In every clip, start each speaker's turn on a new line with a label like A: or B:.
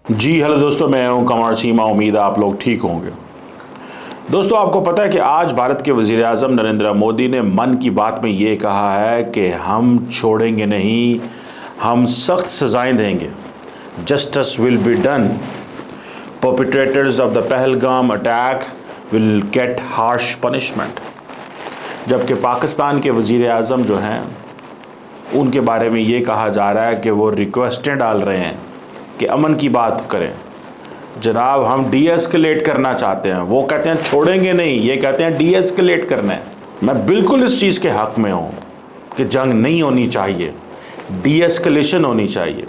A: जी hello दोस्तों, मैं हूं कमर चीमा। उम्मीद है आप लोग ठीक होंगे। दोस्तों, आपको पता है कि आज भारत के वज़ीर आज़म नरेंद्र मोदी ने मन की बात में ये कहा है कि हम छोड़ेंगे नहीं, हम सख्त सजाएं देंगे। Justice will be done. Perpetrators of the Pahalgam attack will get harsh punishment. जबकि पाकिस्तान के वज़ीर आज़म जो हैं उनके बारे में ये कहा जा रहा है कि वो रिक्वेस्टें डाल रहे हैं कि अमन की बात करें। जनाब, हम डी एस्केलेट करना चाहते हैं। वो कहते हैं छोड़ेंगे नहीं, ये कहते हैं डी एस्केलेट करना है। मैं बिल्कुल इस चीज़ के हक़ में हूँ कि जंग नहीं होनी चाहिए, डी एस्केलेशन होनी चाहिए,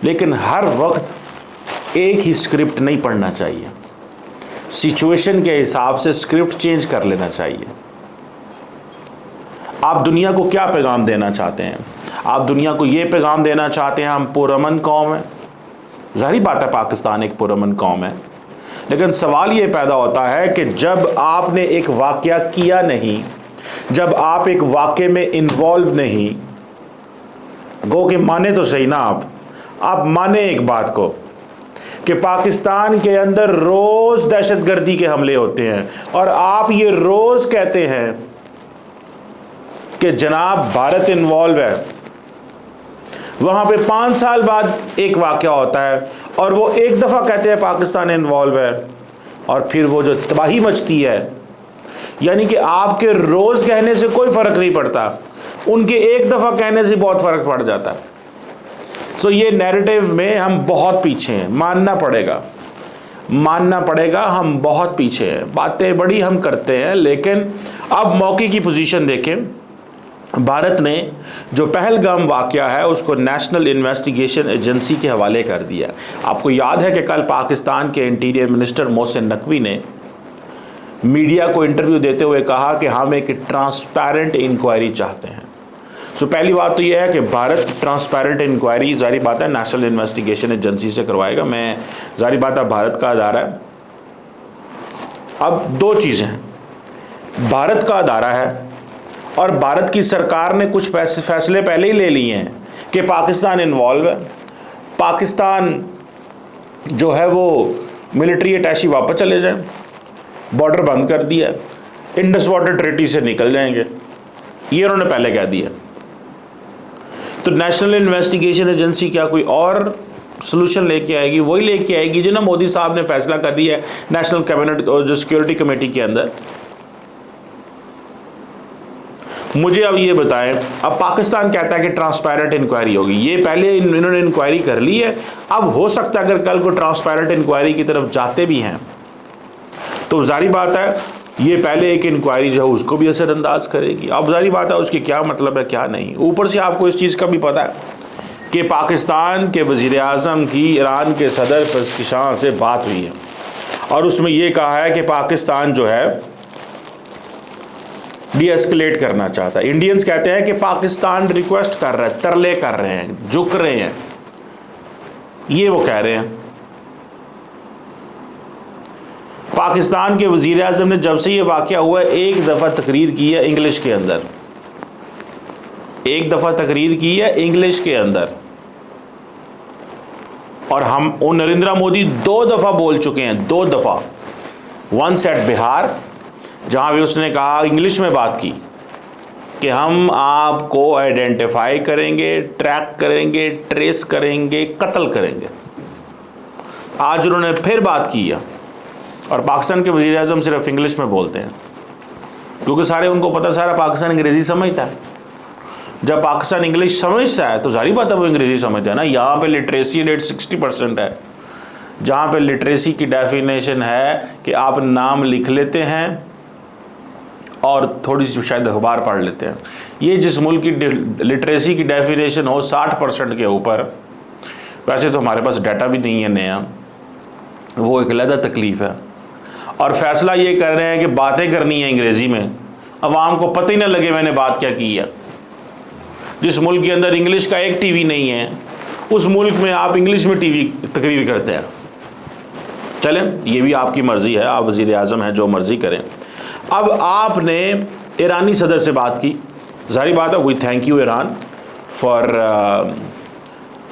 A: लेकिन हर वक्त एक ही स्क्रिप्ट नहीं पढ़ना चाहिए। सिचुएशन के हिसाब से स्क्रिप्ट चेंज कर लेना चाहिए। आप दुनिया को क्या पैगाम देना चाहते हैं? आप दुनिया को ये पैगाम देना चाहते हैं हम पुरअमन कौम है। ज़ाहिर बात है पाकिस्तान एक पुरअमन कौम है, लेकिन सवाल ये पैदा होता है कि जब आपने एक वाक़या किया नहीं, जब आप एक वाक़े में इन्वॉल्व नहीं, गो कि माने तो सही ना, आप माने एक बात को कि पाकिस्तान के अंदर रोज़ दहशतगर्दी के हमले होते हैं और आप ये रोज़ कहते हैं कि जनाब भारत इन्वॉल्व है। वहाँ पे 5 साल बाद एक वाक़या होता है और वो एक दफ़ा कहते हैं पाकिस्तान इन्वॉल्व है और फिर वो जो तबाही मचती है, यानी कि आपके रोज़ कहने से कोई फ़र्क नहीं पड़ता, उनके एक दफ़ा कहने से बहुत फ़र्क पड़ जाता है। सो ये नैरेटिव में हम बहुत पीछे हैं, मानना पड़ेगा हम बहुत पीछे हैं। बातें बड़ी हम करते हैं, लेकिन अब मौके की पोजीशन देखें। भारत ने जो पहलगाम वाक़या है उसको नेशनल इन्वेस्टिगेशन एजेंसी के हवाले कर दिया। आपको याद है कि कल पाकिस्तान के इंटीरियर मिनिस्टर मोहसिन नकवी ने मीडिया को इंटरव्यू देते हुए कहा कि हम एक ट्रांसपेरेंट इंक्वायरी चाहते हैं। सो पहली बात तो यह है कि भारत ट्रांसपेरेंट इंक्वायरी ज़ाहिर बात है नेशनल इन्वेस्टिगेशन एजेंसी से करवाएगा। मैं ज़ाहिर बात है भारत का अदारा है। अब दो चीज़ें हैं, भारत का अदारा है और भारत की सरकार ने कुछ फैसले पहले ही ले लिए हैं कि पाकिस्तान इन्वॉल्व है। पाकिस्तान जो है वो मिलिट्री अटैची वापस चले जाएं, बॉर्डर बंद कर दिया, इंडस वाटर ट्रीटी से निकल जाएंगे, ये उन्होंने पहले कह दिया। तो नेशनल इन्वेस्टिगेशन एजेंसी क्या कोई और सोल्यूशन लेके आएगी? वही लेके आएगी जो ना मोदी साहब ने फैसला कर दिया है नेशनल कैबिनेट और जो सिक्योरिटी कमेटी के अंदर। मुझे अब ये बताएं, अब पाकिस्तान कहता है कि ट्रांसपेरेंट इंक्वायरी होगी। ये पहले इन्होंने इंक्वायरी कर ली है, अब हो सकता है अगर कल को ट्रांसपेरेंट इंक्वायरी की तरफ जाते भी हैं तो जारी बात है ये पहले एक इंक्वायरी जो है उसको भी असरअंदाज करेगी। अब जारी बात है उसकी क्या मतलब है क्या नहीं। ऊपर से आपको इस चीज़ का भी पता है कि पाकिस्तान के वज़ीर आज़म की ईरान के सदर पेज़ेश्कियान से बात हुई है और उसमें ये कहा है कि पाकिस्तान जो है डी एस्केलेट करना चाहता है। इंडियंस कहते हैं कि पाकिस्तान रिक्वेस्ट कर रहा है, तरले कर रहे हैं, झुक रहे हैं, ये वो कह रहे हैं। पाकिस्तान के वज़ीर आज़म ने जब से ये वाक़या हुआ है एक दफ़ा तकरीर की है इंग्लिश के अंदर, एक दफ़ा तकरीर की है इंग्लिश के अंदर, और हम नरेंद्र मोदी 2 दफ़ा बोल चुके हैं, 2 दफ़ा। वंस एट बिहार, जहाँ भी उसने कहा इंग्लिश में बात की कि हम आपको आइडेंटिफाई करेंगे, ट्रैक करेंगे, ट्रेस करेंगे, कत्ल करेंगे। आज उन्होंने फिर बात की है और पाकिस्तान के वज़ीर आज़म सिर्फ इंग्लिश में बोलते हैं क्योंकि सारे उनको पता सारा पाकिस्तान अंग्रेज़ी समझता है। जब पाकिस्तान इंग्लिश समझता है तो सारी बात है वो अंग्रेज़ी समझता है ना। यहाँ पे लिटरेसी रेट 60% है, जहाँ पे लिटरेसी की डेफिनेशन है कि आप नाम लिख लेते हैं और थोड़ी सी शायद अखबार पढ़ लेते हैं। ये जिस मुल्क की लिटरेसी की डेफिनेशन हो 60% के ऊपर, वैसे तो हमारे पास डाटा भी नहीं है नया, वो एक अलग तकलीफ़ है। और फैसला ये कर रहे हैं कि बातें करनी है अंग्रेज़ी में, अवाम को पता ही ना लगे मैंने बात क्या की है। जिस मुल्क के अंदर इंग्लिश का एक टीवी नहीं है उस मुल्क में आप इंग्लिश में टीवी तकरीर करते हैं। चलें, ये भी आपकी मर्ज़ी है, आप वज़ीर आज़म हैं, जो मर्ज़ी करें। अब आपने ईरानी सदर से बात की, जाहिर बात है we thank you Iran for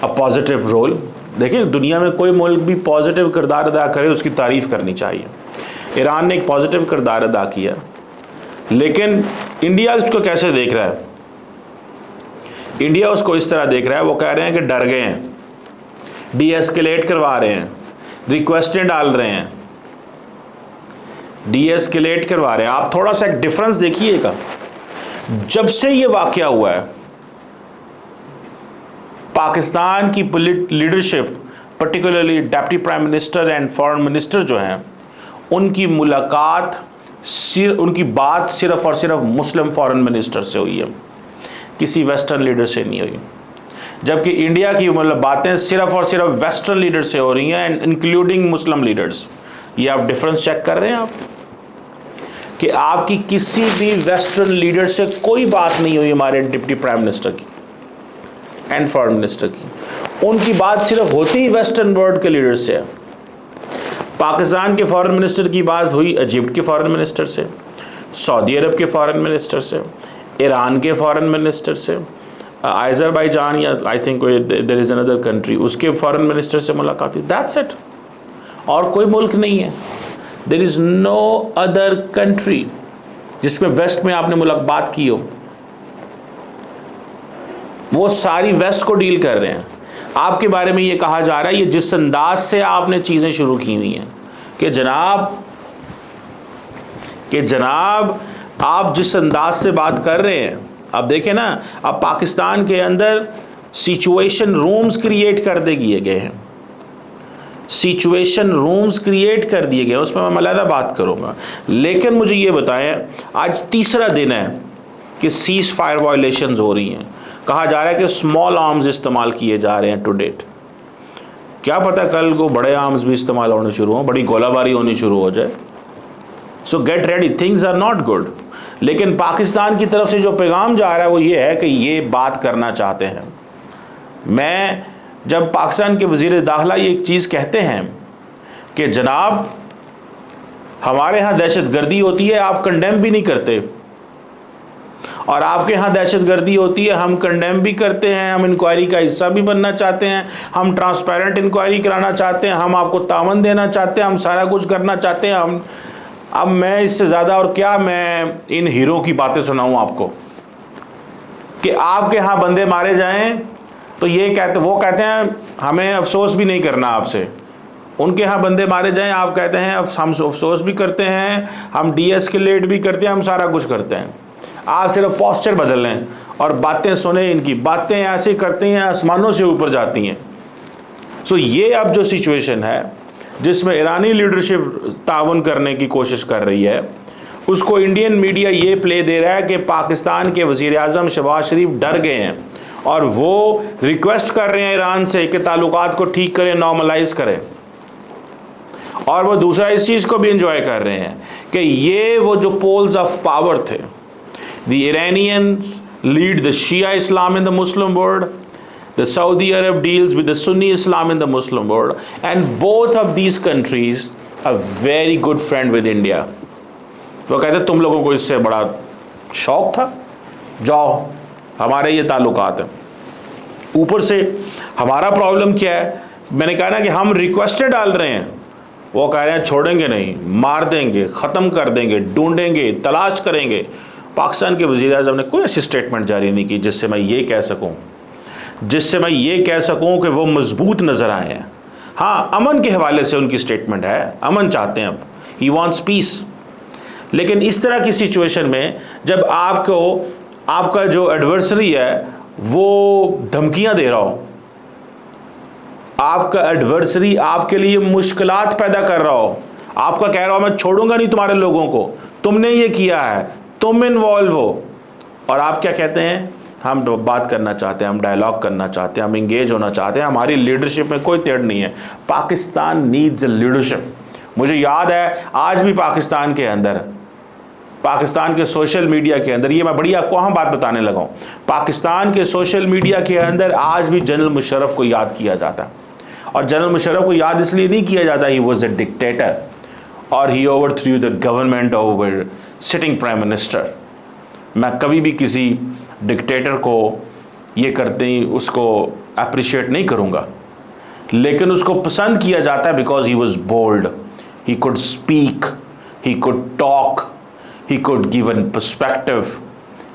A: a positive role देखिए, दुनिया में कोई मुल्क भी पॉजिटिव किरदार अदा करे उसकी तारीफ़ करनी चाहिए। ईरान ने एक पॉजिटिव किरदार अदा किया, लेकिन इंडिया उसको कैसे देख रहा है? इंडिया उसको इस तरह देख रहा है, वो कह रहे हैं कि डर गए हैं, डी एस्केलेट करवा रहे हैं, रिक्वेस्टें डाल रहे हैं, डी एस्केलेट करवा रहे हैं। आप थोड़ा सा एक डिफरेंस देखिएगा। जब से ये वाकया हुआ है, पाकिस्तान की leadership, particularly deputy prime minister and foreign minister जो हैं, उनकी मुलाकात, उनकी बात सिर्फ और सिर्फ मुस्लिम फॉरेन मिनिस्टर से हुई है, किसी वेस्टर्न लीडर से नहीं हुई। जबकि इंडिया की मतलब बातें सिर्फ और सिर्फ वेस्टर्न लीडर से हो रही हैं, इंक्लूडिंग मुस्लिम लीडर्स। ये आप डिफरेंस चेक कर रहे हैं आप, कि आपकी किसी भी वेस्टर्न लीडर से कोई बात नहीं हुई हमारे डिप्टी प्राइम मिनिस्टर की एंड फॉरेन मिनिस्टर की। उनकी बात सिर्फ होती ही वेस्टर्न वर्ल्ड के लीडर से है। पाकिस्तान के फॉरेन मिनिस्टर की बात हुई इजिप्ट के फॉरेन मिनिस्टर से, सऊदी अरब के फॉरेन मिनिस्टर से, ईरान के फॉरेन मिनिस्टर से, अज़रबैजान या I think there is another country, उसके फॉरेन मिनिस्टर से मुलाकात हुई। That's it. और कोई मुल्क नहीं है, there is no other country जिसमें वेस्ट में आपने मुलाकात की हो। वो सारी वेस्ट को डील कर रहे हैं। आपके बारे में ये कहा जा रहा है, ये जिस अंदाज से आपने चीज़ें शुरू की हुई हैं कि जनाब आप जिस अंदाज से बात कर रहे हैं, अब देखें ना, अब पाकिस्तान के अंदर सिचुएशन रूम्स क्रिएट कर दिए गए हैं, सिचुएशन रूम्स क्रिएट कर दिए गए, उसमें मैं अलग बात करूंगा। लेकिन मुझे ये बताएं, आज तीसरा दिन है कि सीज फायर वायलेशंस हो रही हैं। कहा जा रहा है कि स्मॉल आर्म्स इस्तेमाल किए जा रहे हैं टू डेट। क्या पता कल को बड़े आर्म्स भी इस्तेमाल होने शुरू हों, बड़ी गोलाबारी होनी शुरू हो जाए। So get ready, things are not good. लेकिन पाकिस्तान की तरफ से जो पैगाम जा रहा है वो ये है कि ये बात करना चाहते हैं। मैं जब पाकिस्तान के वज़ीर दाखिला ये एक चीज़ कहते हैं कि जनाब हमारे यहाँ दहशतगर्दी होती है, आप कंडेम भी नहीं करते, और आपके यहाँ दहशतगर्दी होती है, हम कंडेम भी करते हैं, हम इंक्वायरी का हिस्सा भी बनना चाहते हैं, हम ट्रांसपेरेंट इंक्वायरी कराना चाहते हैं, हम आपको तावन देना चाहते हैं, हम सारा कुछ करना चाहते हैं। हम अब मैं इससे ज़्यादा और क्या मैं इन हीरो की बातें सुनाऊँ आपको कि आपके यहाँ बंदे मारे जाएं तो वो कहते हैं हमें अफसोस भी नहीं करना आपसे। उनके यहाँ बंदे मारे जाएं, आप कहते हैं हम अफसोस भी करते हैं, हम डी एस्केलेट भी करते हैं, हम सारा कुछ करते हैं। आप सिर्फ पोस्चर बदल लें और बातें सुने, इनकी बातें ऐसे करते हैं आसमानों से ऊपर जाती हैं। सो ये अब जो सिचुएशन है जिसमें ईरानी लीडरशिप तावन करने की कोशिश कर रही है, उसको इंडियन मीडिया ये प्ले दे रहा है कि पाकिस्तान के वज़ीर आज़म शहबाज शरीफ डर गए हैं और वो रिक्वेस्ट कर रहे हैं ईरान से कि ताल्लुकात को ठीक करें, नॉर्मलाइज करें। और वो दूसरा इस चीज़ को भी इंजॉय कर रहे हैं कि ये वो जो पोल्स ऑफ पावर थे, the Iranians lead the Shia Islam in the Muslim world, the Saudi Arab deals with the Sunni Islam in the Muslim world, and both of these countries are very good friend with India. तो कहते हैं तुम लोगों को इससे बड़ा शौक था, जाओ हमारे ये ताल्लुकात हैं। ऊपर से हमारा प्रॉब्लम क्या है, मैंने कहा ना कि हम रिक्वेस्टें डाल रहे हैं, वो कह रहे हैं छोड़ेंगे नहीं, मार देंगे, ख़त्म कर देंगे, ढूंढेंगे, तलाश करेंगे। पाकिस्तान के वज़ीर आज़म ने कोई ऐसी स्टेटमेंट जारी नहीं की जिससे मैं ये कह सकूं कि वो मजबूत नज़र आए हैं। हाँ, अमन के हवाले से उनकी स्टेटमेंट है, अमन चाहते हैं, अब ही वांट्स पीस। लेकिन इस तरह की सिचुएशन में जब आपका जो एडवर्सरी है वो धमकियां दे रहा हो, आपका एडवर्सरी आपके लिए मुश्किलात पैदा कर रहा हो, आपका कह रहा हो मैं छोड़ूंगा नहीं तुम्हारे लोगों को, तुमने ये किया है, तुम इन्वॉल्व हो, और आप क्या कहते हैं, हम बात करना चाहते हैं, हम डायलॉग करना चाहते हैं, हम इंगेज होना चाहते हैं, हमारी लीडरशिप में कोई तेड़ नहीं है। Pakistan needs leadership. मुझे याद है आज भी पाकिस्तान के सोशल मीडिया के अंदर, ये मैं बड़ी आपको अहम बात बताने लगा हूँ, पाकिस्तान के सोशल मीडिया के अंदर आज भी जनरल मुशर्रफ को याद किया जाता है। और जनरल मुशर्रफ को याद इसलिए नहीं किया जाता, ही वॉज अ डिक्टेटर और he overthrew the government over sitting prime minister. मैं कभी भी किसी डिक्टेटर को ये करते ही उसको अप्रिशिएट नहीं करूँगा, लेकिन उसको पसंद किया जाता है because he was bold, he could speak, he could talk, he could give a perspective,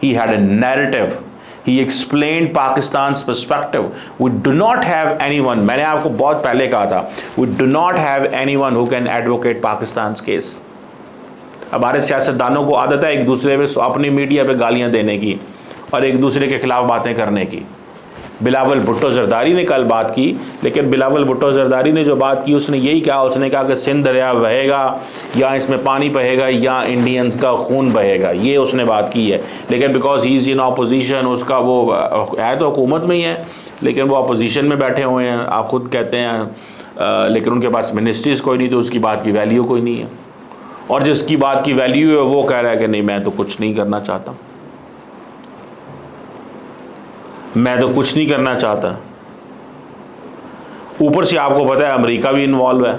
A: he had a narrative, he explained Pakistan's perspective. We do not have anyone, मैंने आपको बहुत पहले कहा था, we do not have anyone who can advocate Pakistan's case. हमारे सियासतदानों को आदत है एक दूसरे पे अपनी मीडिया पे गालियां देने की और एक दूसरे के खिलाफ बातें करने की। बिलावल भुट्टो जरदारी ने कल बात की, लेकिन बिलावल भुट्टो जरदारी ने जो बात की उसने यही कहा, उसने कहा कि सिंध दरिया बहेगा या इसमें पानी बहेगा या इंडियंस का खून बहेगा, ये उसने बात की है। लेकिन because he is in opposition, उसका वो है तो हुकूमत में ही है लेकिन वो अपोजिशन में बैठे हुए हैं, आप खुद कहते हैं, लेकिन उनके पास मिनिस्ट्रीज कोई नहीं तो उसकी बात की वैल्यू कोई नहीं है। और जिसकी बात की वैल्यू है वो कह रहा है कि नहीं मैं तो कुछ नहीं करना चाहता, मैं तो कुछ नहीं करना चाहता। ऊपर से आपको पता है अमेरिका भी इन्वॉल्व है।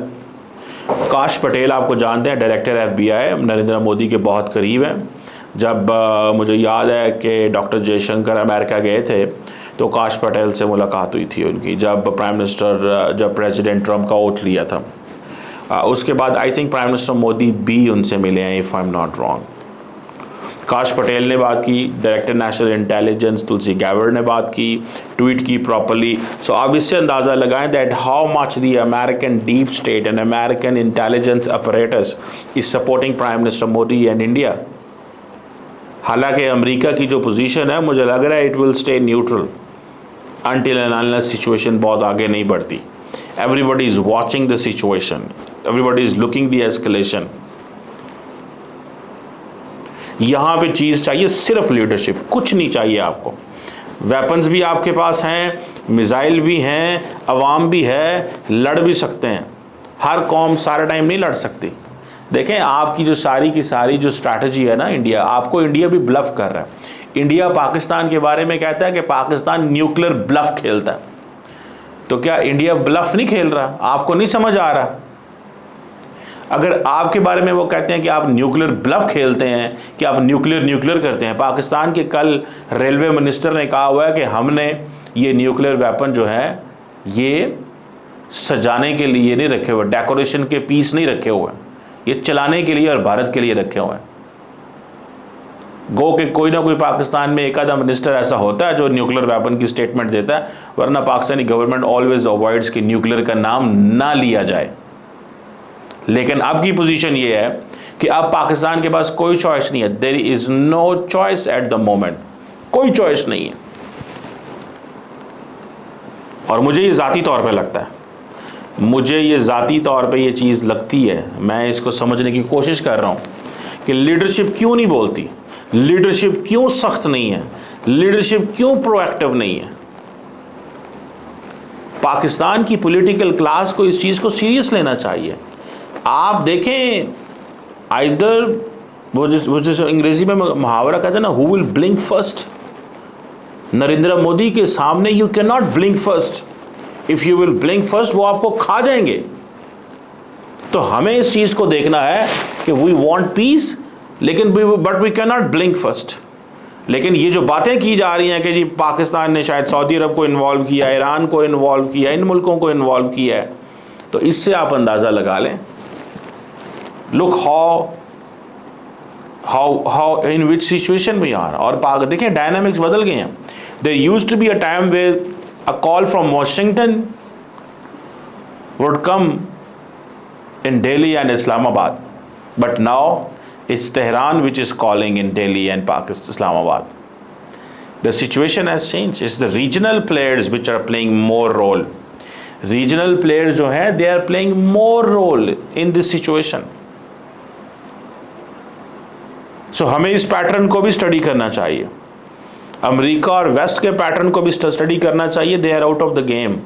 A: काश पटेल आपको जानते हैं, डायरेक्टर FBI, नरेंद्र मोदी के बहुत करीब हैं। जब मुझे याद है कि डॉक्टर जयशंकर अमेरिका गए थे तो काश पटेल से मुलाकात हुई थी उनकी, जब प्रेसिडेंट ट्रंप का ओथ लिया था। उसके बाद I think prime minister Modi भी उनसे मिले हैं, if I am not wrong. काश पटेल ने बात की, director national intelligence Tulsi Gabbard ने बात की, ट्वीट की प्रॉपर्ली। सो आप इससे अंदाज़ा लगाएं that how much the American deep state and American intelligence apparatus is supporting prime minister Modi and India. हालांकि अमेरिका की जो पोजीशन है मुझे लग रहा है it will stay neutral until and unless situation बहुत आगे नहीं बढ़ती। Everybody is watching the situation, everybody is looking the escalation. यहाँ पे चीज़ चाहिए सिर्फ लीडरशिप, कुछ नहीं चाहिए आपको। वेपन्स भी आपके पास हैं, मिसाइल भी हैं, अवाम भी है, लड़ भी सकते हैं। हर कौम सारा टाइम नहीं लड़ सकती। देखें आपकी जो सारी की सारी जो स्ट्रैटेजी है ना, इंडिया आपको इंडिया भी ब्लफ कर रहा है। इंडिया पाकिस्तान के बारे में कहता है कि पाकिस्तान न्यूक्लियर ब्लफ खेलता है, तो क्या इंडिया ब्लफ नहीं खेल रहा? आपको नहीं समझ आ रहा? अगर आपके बारे में वो कहते हैं कि आप न्यूक्लियर ब्लफ खेलते हैं, कि आप न्यूक्लियर करते हैं। पाकिस्तान के कल रेलवे मिनिस्टर ने कहा हुआ है कि हमने ये न्यूक्लियर वेपन जो है ये सजाने के लिए नहीं रखे हुए, डेकोरेशन के पीस नहीं रखे हुए, ये चलाने के लिए और भारत के लिए रखे हुए हैं। गो के कोई ना कोई पाकिस्तान में एक आधा मिनिस्टर ऐसा होता है जो न्यूक्लियर वेपन की स्टेटमेंट देता है, वरना पाकिस्तानी गवर्नमेंट ऑलवेज अवॉइड्स कि न्यूक्लियर का नाम ना लिया जाए। लेकिन अब की पोजीशन ये है कि अब पाकिस्तान के पास कोई चॉइस नहीं है। There is no choice at the moment, कोई चॉइस नहीं है। और मुझे ये ज़ाती तौर पे लगता है, मुझे ये ज़ाती तौर पे ये चीज़ लगती है, मैं इसको समझने की कोशिश कर रहा हूँ कि लीडरशिप क्यों नहीं बोलती, लीडरशिप क्यों सख्त नहीं है, लीडरशिप क्यों प्रोएक्टिव नहीं है। पाकिस्तान की पॉलिटिकल क्लास को इस चीज़ को सीरियस लेना चाहिए। आप देखें आइदर वो जिस अंग्रेजी में मुहावरा कहते हैं ना, who will blink first. Narendra Modi के सामने you can not blink first. If you will blink first वो आपको खा जाएंगे। तो हमें इस चीज़ को देखना है कि वी वांट पीस, लेकिन but we can not blink first. लेकिन ये जो बातें की जा रही हैं कि जी पाकिस्तान ने शायद सऊदी अरब को इन्वॉल्व किया, ईरान को इन्वॉल्व किया, इन मुल्कों को इन्वॉल्व किया है, तो इससे आप अंदाज़ा लगा लें look how in which situation we are. और देखें डायनामिक्स बदल गए हैं। There used to be a time where a call from Washington would come in Delhi and Islamabad, but now it's Tehran which is calling in Delhi and Pakistan, Islamabad. The situation has changed. It's the regional players which are playing more role. Regional players जो हैं they are playing more role in this situation. So हमें इस pattern को भी study करना चाहिए। America और waste के पैटर्न को भी स्टडी करना चाहिए। They are out of the game.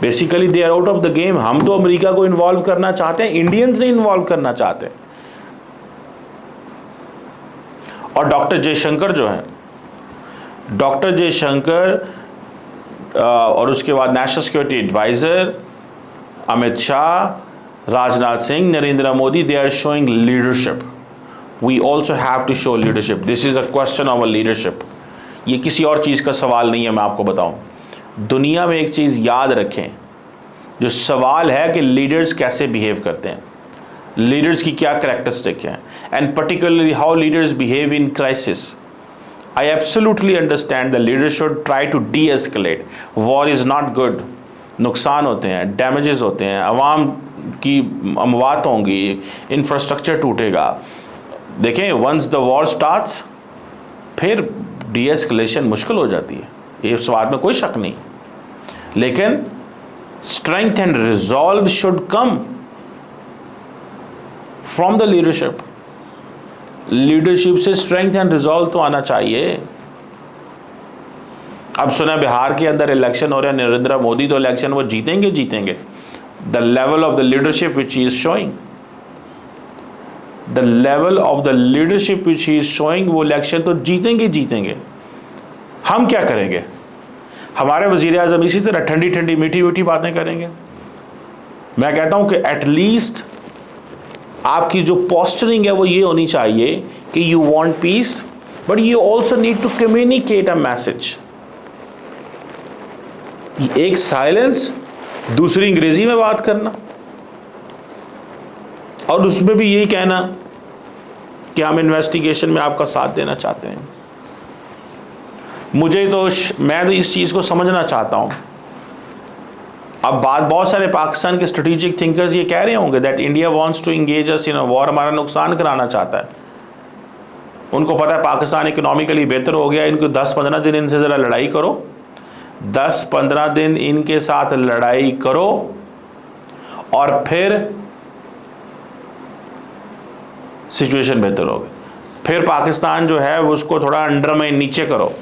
A: Basically they are out of the game. हम तो अमेरिका को इन्वॉल्व करना चाहते हैं, इंडियंस नहीं इन्वॉल्व करना चाहते। और डॉक्टर जयशंकर जो है, डॉक्टर जयशंकर और उसके बाद national security adviser Amit Shah, Rajnath Singh, Narendra Modi, they are showing leadership. We also have to show leadership. This is a question of a leadership. ये किसी और चीज़ का सवाल नहीं है। मैं आपको बताऊं, दुनिया में एक चीज़ याद रखें, जो सवाल है कि लीडर्स कैसे बिहेव करते हैं, लीडर्स की क्या कैरेक्टरिस्टिक है, and particularly how leaders behave in crisis. I absolutely understand the leaders should try to de-escalate. War is not good. नुकसान होते हैं, डैमेजेस होते हैं, आवाम की अमवात होंगी, इंफ्रास्ट्रक्चर टूटेगा। देखें, वंस द वॉर स्टार्ट्स फिर de-escalation मुश्किल हो जाती है, ये इस बात में कोई शक नहीं। लेकिन strength and resolve should come from the leadership. Leadership से स्ट्रेंथ एंड रिजॉल्व तो आना चाहिए। अब सुना बिहार के अंदर इलेक्शन हो रहा है, नरेंद्र मोदी तो इलेक्शन वो जीतेंगे। The level of the leadership which he is showing, the level of the leadership which he is showing, वो इलेक्शन तो जीतेंगे। हम क्या करेंगे? हमारे वजीर आज़म इसी तरह ठंडी ठंडी मीठी मीठी बातें करेंगे। मैं कहता हूं कि एटलीस्ट आपकी जो पोस्टरिंग है वो ये होनी चाहिए कि you want peace, but you also need to communicate a message. एक साइलेंस, दूसरी अंग्रेजी में बात करना, और उसमें भी यही कहना कि हम इन्वेस्टिगेशन में आपका साथ देना चाहते हैं। मैं तो इस चीज़ को समझना चाहता हूँ। अब बहुत सारे पाकिस्तान के स्ट्रेटेजिक थिंकर्स ये कह रहे होंगे that India wants to engage us in a war, हमारा नुकसान कराना चाहता है। उनको पता है पाकिस्तान इकोनॉमिकली बेहतर हो गया, इनको 10-15 दिन इनसे ज़रा लड़ाई करो, 10-15 दिन इनके साथ लड़ाई करो, और फिर सिचुएशन बेहतर होगी। फिर पाकिस्तान जो है वो उसको थोड़ा अंडर में नीचे करो।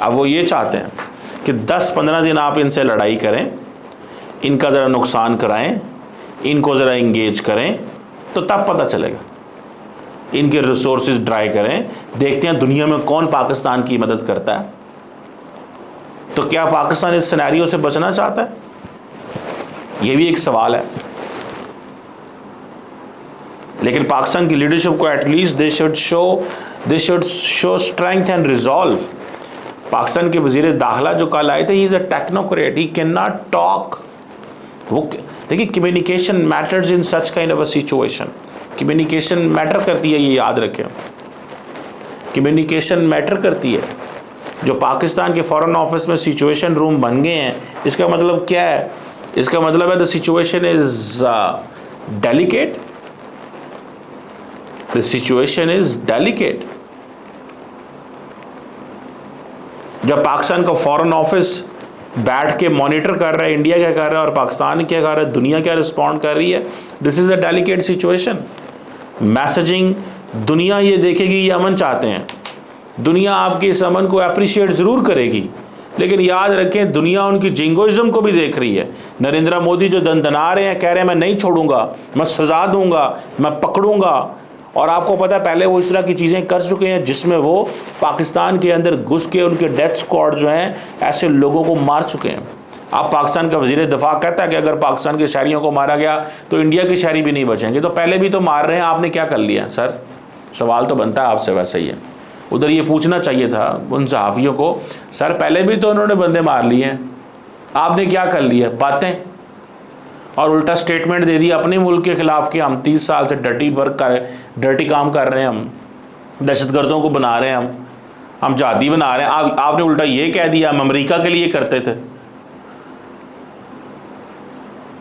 A: अब वो ये चाहते हैं कि 10-15 दिन आप इनसे लड़ाई करें, इनका ज़रा नुकसान कराएं, इनको ज़रा इंगेज करें, तो तब पता चलेगा। इनके रिसोर्सेज ड्राई करें, देखते हैं दुनिया में कौन पाकिस्तान की मदद करता है। तो क्या पाकिस्तान इस सिनेरियो से बचना चाहता है? ये भी एक सवाल है। लेकिन पाकिस्तान की लीडरशिप को at least they should show strength and resolve. Pakistan के वजीर दाखिला जो कल आए थे, he is a technocrat, he can not talk. वो देखिए, communication matters in such kind of a situation. Communication matter करती है, ये याद रखें, कम्युनिकेशन मैटर करती है। जो पाकिस्तान के फॉरेन ऑफिस में सिचुएशन रूम बन गए हैं, इसका मतलब क्या है? इसका मतलब है the situation is delicate, the situation is delicate. जब पाकिस्तान का फॉरेन ऑफिस बैठ के मॉनिटर कर रहा है इंडिया क्या कर रहा है और पाकिस्तान क्या कर रहा है, दुनिया क्या रिस्पॉन्ड कर रही है, this is a delicate situation. Messaging दुनिया ये देखेगी ये अमन चाहते हैं, दुनिया आपके इस अमन को अप्रिशिएट ज़रूर करेगी, लेकिन याद रखें दुनिया उनकी जिंगोइज्म को भी देख रही है। नरेंद्र मोदी जो दंदना रहे हैं, कह रहे हैं मैं नहीं छोड़ूंगा, मैं सज़ा दूंगा, मैं पकड़ूंगा, और आपको पता है पहले वो इस तरह की चीज़ें कर चुके हैं जिसमें वो पाकिस्तान के अंदर घुस के उनके डेथ स्क्वाड जो हैं ऐसे लोगों को मार चुके हैं। अब पाकिस्तान का वज़ीर दिफा कहता है कि अगर पाकिस्तान के शहरियों को मारा गया तो इंडिया के शहरी भी नहीं बचेंगे। तो पहले भी तो मार रहे हैं, आपने क्या कर लिया? सर सवाल तो बनता है आपसे वैसे ही है। उधर ये पूछना चाहिए था उन सहाफ़ियों को, सर पहले भी तो उन्होंने बंदे मार लिए हैं, आपने क्या कर लिया? बातें, और उल्टा स्टेटमेंट दे दिया अपने मुल्क के ख़िलाफ़ कि हम 30 साल से डर्टी काम कर रहे हैं, हम दहशतगर्दों को बना रहे हैं, हम जहादी बना रहे हैं। आपने उल्टा ये कह दिया हम अमेरिका के लिए करते थे।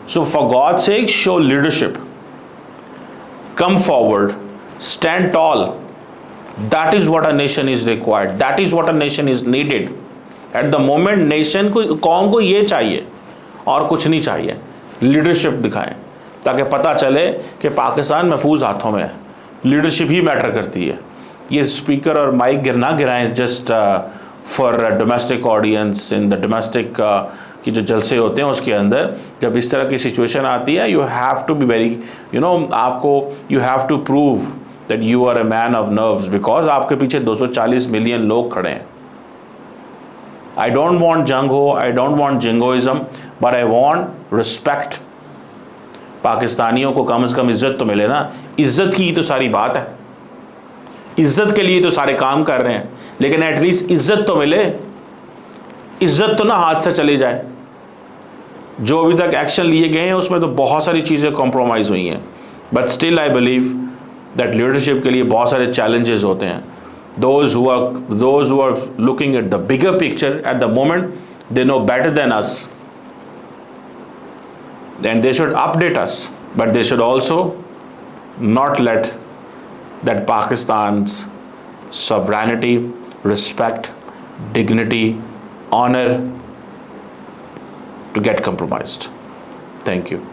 A: So for God sake show leadership, come forward, stand toll. That is what a nation is required, that is what a nation is needed eight the moment. Nation को, कौम को ये चाहिए और कुछ नहीं चाहिए। लीडरशिप दिखाएं ताकि पता चले कि पाकिस्तान महफूज हाथों में है। लीडरशिप ही मैटर करती है। ये स्पीकर और माइक गिरना गिराएं just for domestic audience in the domestic की जो जलसे होते हैं उसके अंदर जब इस तरह की सिचुएशन आती है, you have to be very आपको you have to prove that you are a man of nerves, because आपके पीछे 240 मिलियन लोग खड़े हैं। I don't want jung ho, I don't want jingoism, but I want respect. पाकिस्तानियों को कम से कम इज्जत तो मिले ना। इज्जत की तो सारी बात है, इज्जत के लिए तो सारे काम कर रहे हैं, लेकिन एटलीस्ट इज्जत तो मिले, इज्जत तो ना हाथ से चली जाए। जो अभी तक एक्शन लिए गए हैं उसमें तो बहुत सारी चीज़ें कॉम्प्रोमाइज़ हुई हैं, but still I believe that leadership के लिए बहुत सारे चैलेंजेस होते हैं. those who are looking at the bigger picture at the moment, they know better than us, and they should update us, but they should also not let that Pakistan's sovereignty, respect, dignity, honor to get compromised. Thank you.